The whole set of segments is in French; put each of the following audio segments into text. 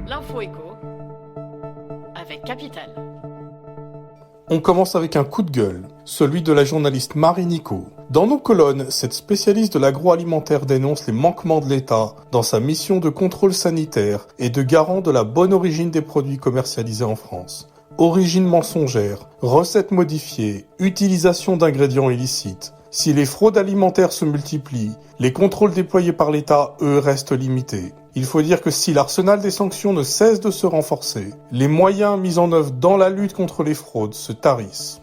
L'info éco avec Capital. On commence avec un coup de gueule, celui de la journaliste Marie Nicot. Dans nos colonnes, cette spécialiste de l'agroalimentaire dénonce les manquements de l'État dans sa mission de contrôle sanitaire et de garant de la bonne origine des produits commercialisés en France. Origine mensongère, recettes modifiées, utilisation d'ingrédients illicites. Si les fraudes alimentaires se multiplient, les contrôles déployés par l'État, eux, restent limités. Il faut dire que si l'arsenal des sanctions ne cesse de se renforcer, les moyens mis en œuvre dans la lutte contre les fraudes se tarissent.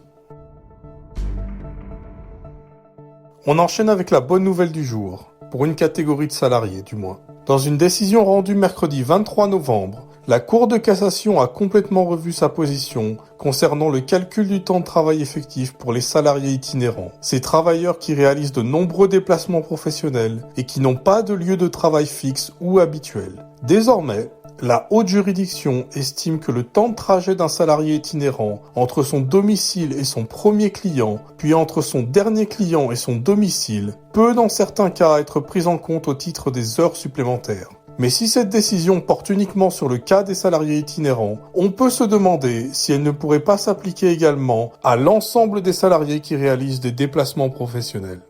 On enchaîne avec la bonne nouvelle du jour, pour une catégorie de salariés du moins. Dans une décision rendue mercredi 23 novembre, la Cour de cassation a complètement revu sa position concernant le calcul du temps de travail effectif pour les salariés itinérants, ces travailleurs qui réalisent de nombreux déplacements professionnels et qui n'ont pas de lieu de travail fixe ou habituel. Désormais, la haute juridiction estime que le temps de trajet d'un salarié itinérant entre son domicile et son premier client, puis entre son dernier client et son domicile, peut dans certains cas être pris en compte au titre des heures supplémentaires. Mais si cette décision porte uniquement sur le cas des salariés itinérants, on peut se demander si elle ne pourrait pas s'appliquer également à l'ensemble des salariés qui réalisent des déplacements professionnels.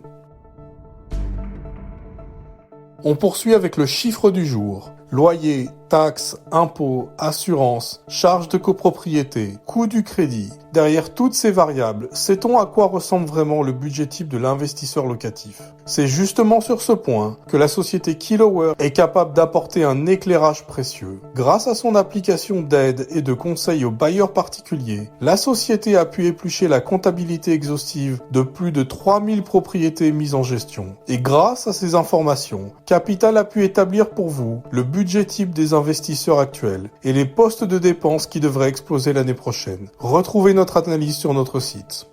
On poursuit avec le chiffre du jour. Loyer, taxes, impôts, assurances, charges de copropriété, coût du crédit. Derrière toutes ces variables, sait-on à quoi ressemble vraiment le budget type de l'investisseur locatif ? C'est justement sur ce point que la société Kilowork est capable d'apporter un éclairage précieux. Grâce à son application d'aide et de conseil aux bailleurs particuliers, la société a pu éplucher la comptabilité exhaustive de plus de 3000 propriétés mises en gestion. Et grâce à ces informations, Capital a pu établir pour vous le budget type des investisseurs actuels et les postes de dépenses qui devraient exploser l'année prochaine. Retrouvez notre analyse sur notre site.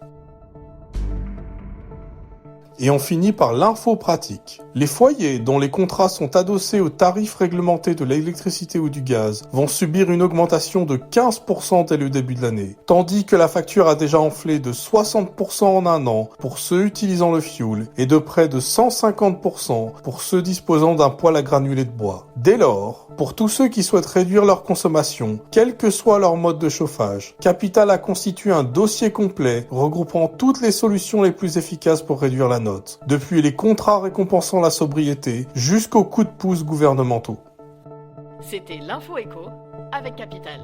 Et on finit par l'info pratique. Les foyers dont les contrats sont adossés aux tarifs réglementés de l'électricité ou du gaz vont subir une augmentation de 15% dès le début de l'année, tandis que la facture a déjà enflé de 60% en un an pour ceux utilisant le fioul et de près de 150% pour ceux disposant d'un poêle à granulés de bois. Dès lors, pour tous ceux qui souhaitent réduire leur consommation, quel que soit leur mode de chauffage, Capital a constitué un dossier complet regroupant toutes les solutions les plus efficaces pour réduire la note, depuis les contrats récompensant la sobriété jusqu'aux coups de pouce gouvernementaux. C'était l'info éco avec Capital.